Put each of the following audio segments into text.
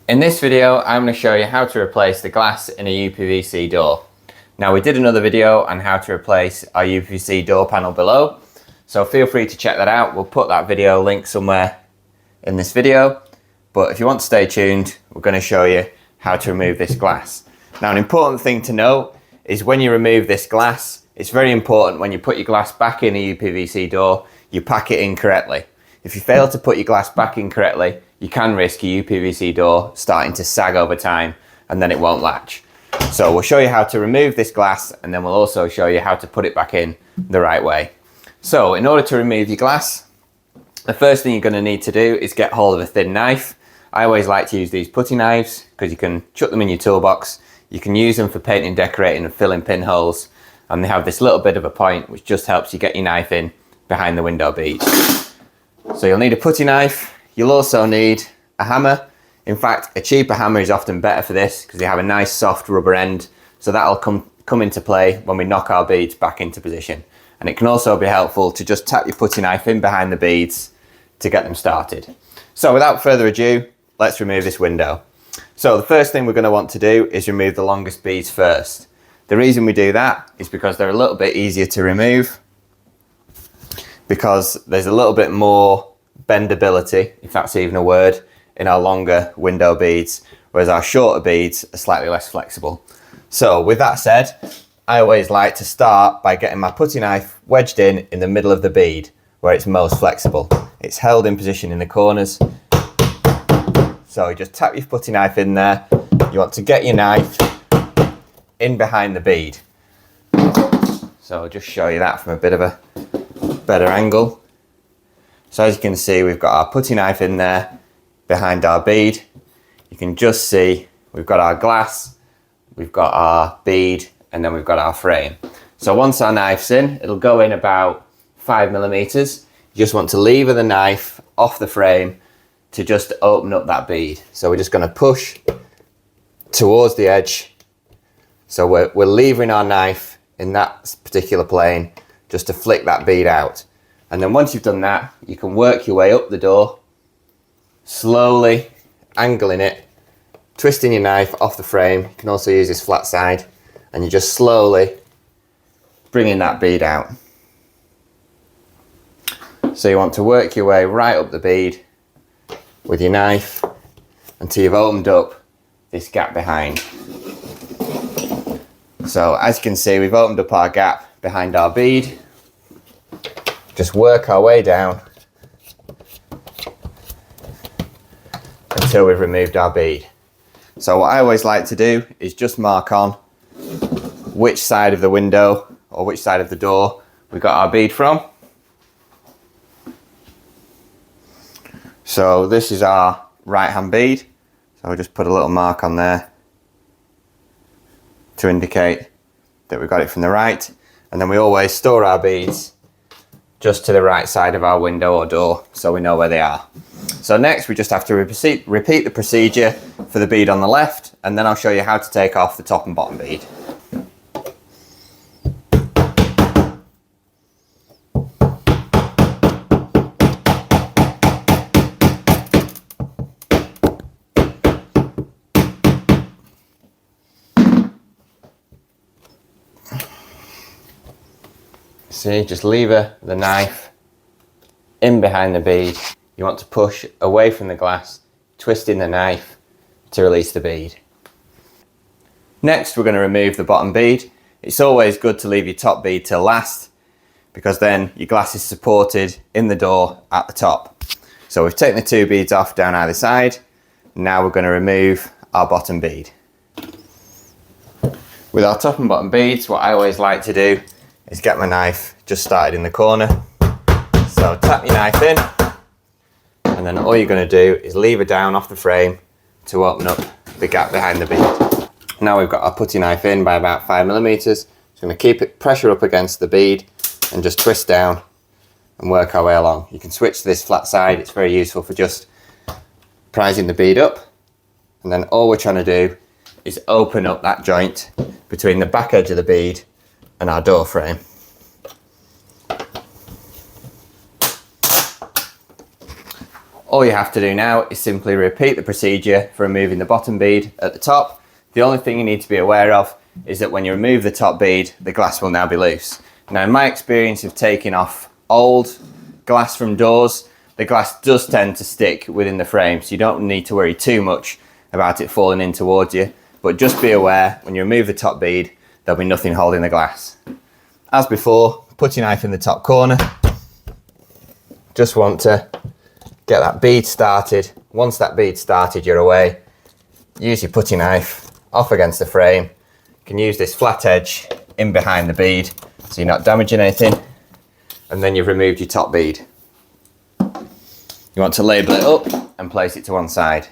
In this video, I'm going to show you how to replace the glass in a uPVC door. Now, we did another video on how to replace our uPVC door panel below, so feel free to check that out. We'll put that video link somewhere in this video, but if you want to stay tuned, we're going to show you how to remove this glass. Now, an important thing to note is when you remove this glass, it's very important when you put your glass back in a uPVC door, you pack it in correctly. If you fail to put your glass back in correctly, you can risk your uPVC door starting to sag over time and then it won't latch. So we'll show you how to remove this glass and then we'll also show you how to put it back in the right way. So in order to remove your glass, the first thing you're going to need to do is get hold of a thin knife. I always like to use these putty knives because you can chuck them in your toolbox. You can use them for painting, decorating and filling pinholes, and they have this little bit of a point which just helps you get your knife in behind the window bead. So you'll need a putty knife. You'll also need a hammer. In fact, a cheaper hammer is often better for this because they have a nice soft rubber end, so that'll come into play when we knock our beads back into position. And it can also be helpful to just tap your putty knife in behind the beads to get them started. So without further ado, let's remove this window. So the first thing we're going to want to do is remove the longest beads first. The reason we do that is because they're a little bit easier to remove, because there's a little bit more bendability, if that's even a word, in our longer window beads, whereas our shorter beads are slightly less flexible. So with that said, I always like to start by getting my putty knife wedged in the middle of the bead where it's most flexible. It's held in position in the corners. So you just tap your putty knife in there. You want to get your knife in behind the bead. So I'll just show you that from a bit of a better angle. So as you can see, we've got our putty knife in there behind our bead. You can just see we've got our glass, we've got our bead, and then we've got our frame. So once our knife's in, it'll go in about 5mm. You just want to lever the knife off the frame to just open up that bead. So we're just going to push towards the edge. So we're levering our knife in that particular plane just to flick that bead out. And then once you've done that, you can work your way up the door, slowly angling it, twisting your knife off the frame. You can also use this flat side, and you're just slowly bringing that bead out. So you want to work your way right up the bead with your knife until you've opened up this gap behind. So as you can see, we've opened up our gap behind our bead. Just work our way down until we've removed our bead. So what I always like to do is just mark on which side of the window or which side of the door we got our bead from. So this is our right hand bead. So I'll just put a little mark on there to indicate that we got it from the right. And then we always store our beads just to the right side of our window or door so we know where they are. So next we just have to repeat the procedure for the bead on the left, and then I'll show you how to take off the top and bottom bead. See, just lever the knife in behind the bead. You want to push away from the glass, twisting the knife to release the bead. Next, we're going to remove the bottom bead. It's always good to leave your top bead till last, because then your glass is supported in the door at the top. So we've taken the two beads off down either side. Now we're going to remove our bottom bead. With our top and bottom beads, what I always like to do is get my knife just started in the corner. So tap your knife in, and then all you're going to do is lever down off the frame to open up the gap behind the bead. Now we've got our putty knife in by about 5mm. Just going to keep it pressure up against the bead and just twist down and work our way along. You can switch to this flat side. It's very useful for just prising the bead up, and then all we're trying to do is open up that joint between the back edge of the bead and our door frame. All you have to do now is simply repeat the procedure for removing the bottom bead at the top. The only thing you need to be aware of is that when you remove the top bead, the glass will now be loose. Now, in my experience of taking off old glass from doors, the glass does tend to stick within the frame, so you don't need to worry too much about it falling in towards you. But just be aware, when you remove the top bead, there'll be nothing holding the glass. As before, put your knife in the top corner. Just want to get that bead started. Once that bead's started, you're away. Use your putty knife off against the frame. You can use this flat edge in behind the bead so you're not damaging anything. And then you've removed your top bead. You want to label it up and place it to one side.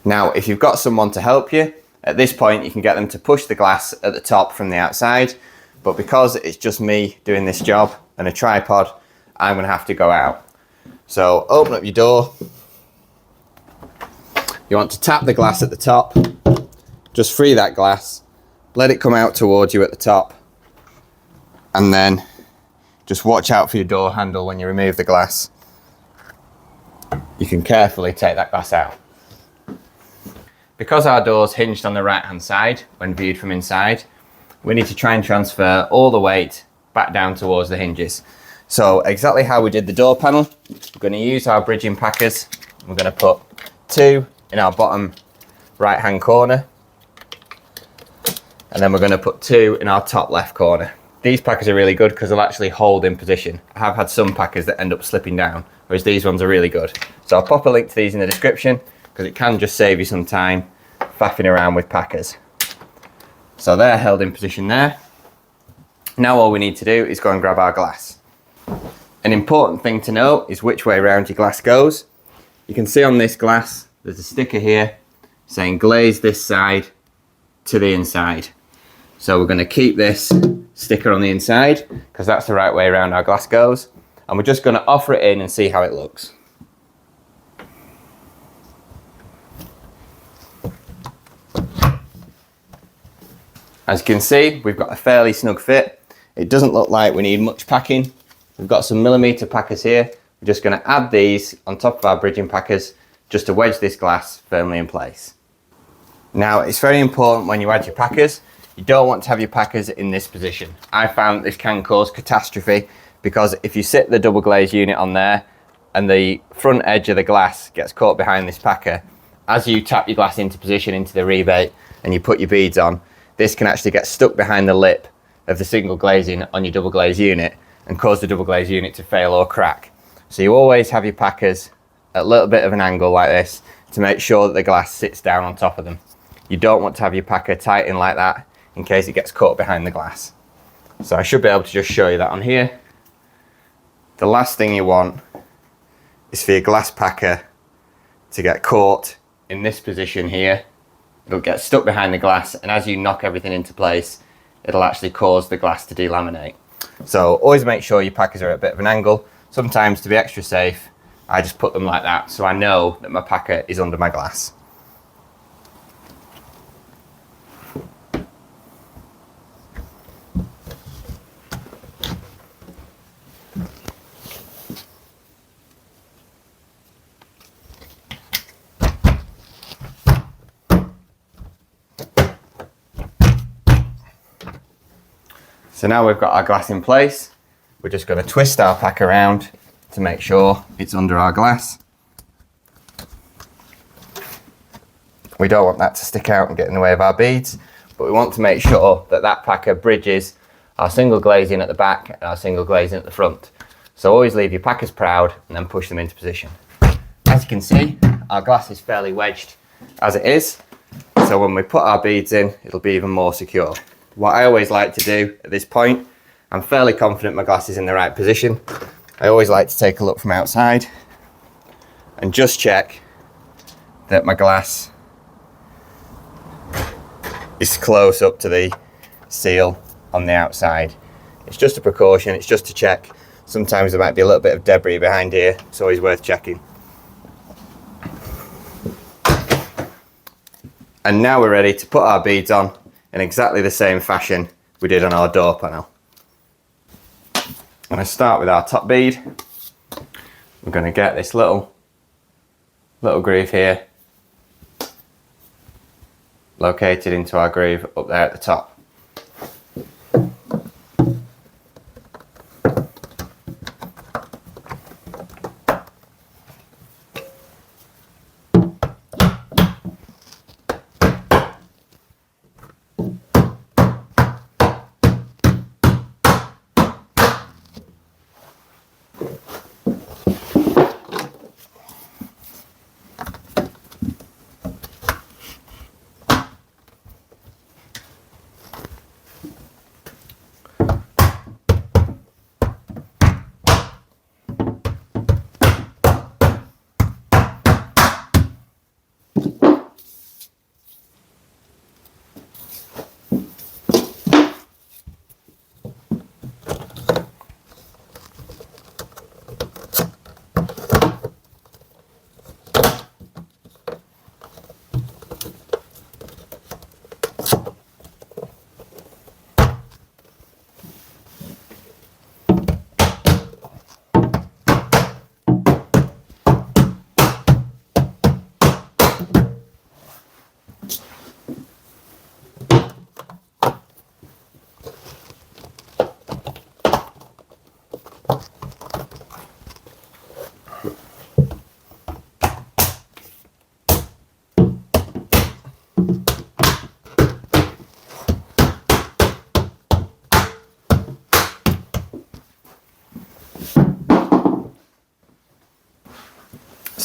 Now, if you've got someone to help you, at this point you can get them to push the glass at the top from the outside, but because it's just me doing this job and a tripod, I'm going to have to go out. So open up your door. You want to tap the glass at the top, just free that glass, let it come out towards you at the top, and then just watch out for your door handle when you remove the glass. You can carefully take that glass out. Because our door's hinged on the right hand side when viewed from inside, we need to try and transfer all the weight back down towards the hinges. So exactly how we did the door panel, we're going to use our bridging packers. We're going to put 2 in our bottom right hand corner, and then we're going to put 2 in our top left corner. These packers are really good because they'll actually hold in position. I have had some packers that end up slipping down, whereas these ones are really good. So I'll pop a link to these in the description because it can just save you some time faffing around with packers. So they're held in position there. Now all we need to do is go and grab our glass. An important thing to know is which way around your glass goes. You can see on this glass there's a sticker here saying glaze this side to the inside. So we're going to keep this sticker on the inside because that's the right way around our glass goes, and we're just going to offer it in and see how it looks. As you can see, we've got a fairly snug fit. It doesn't look like we need much packing. We've got some millimeter packers here. We're just going to add these on top of our bridging packers just to wedge this glass firmly in place. Now, it's very important when you add your packers, you don't want to have your packers in this position. I found this can cause catastrophe because if you sit the double glaze unit on there and the front edge of the glass gets caught behind this packer, as you tap your glass into position into the rebate and you put your beads on, this can actually get stuck behind the lip of the single glazing on your double glaze unit and cause the double glaze unit to fail or crack. So you always have your packers at a little bit of an angle like this to make sure that the glass sits down on top of them. You don't want to have your packer tight in like that in case it gets caught behind the glass. So I should be able to just show you that on here. The last thing you want is for your glass packer to get caught in this position here. It'll get stuck behind the glass, and as you knock everything into place, it'll actually cause the glass to delaminate. So always make sure your packers are at a bit of an angle. Sometimes to be extra safe, I just put them like that so I know that my packer is under my glass. So now we've got our glass in place, we're just going to twist our pack around to make sure it's under our glass. We don't want that to stick out and get in the way of our beads, but we want to make sure that that packer bridges our single glazing at the back and our single glazing at the front. So always leave your packers proud and then push them into position. As you can see, our glass is fairly wedged as it is, so when we put our beads in, it'll be even more secure. What I always like to do at this point, I'm fairly confident my glass is in the right position. I always like to take a look from outside and just check that my glass is close up to the seal on the outside. It's just a precaution, it's just to check. Sometimes there might be a little bit of debris behind here, it's always worth checking. And now we're ready to put our beads on in exactly the same fashion we did on our door panel. I'm going to start with our top bead. We're going to get this little little groove here, located into our groove up there at the top.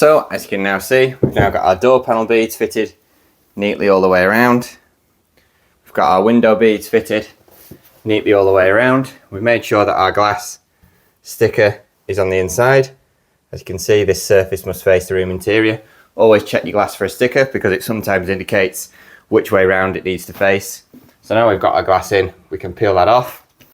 So as you can now see, we've now got our door panel beads fitted neatly all the way around. We've got our window beads fitted neatly all the way around. We've made sure that our glass sticker is on the inside. As you can see, this surface must face the room interior. Always check your glass for a sticker because it sometimes indicates which way round it needs to face. So now we've got our glass in, we can peel that off.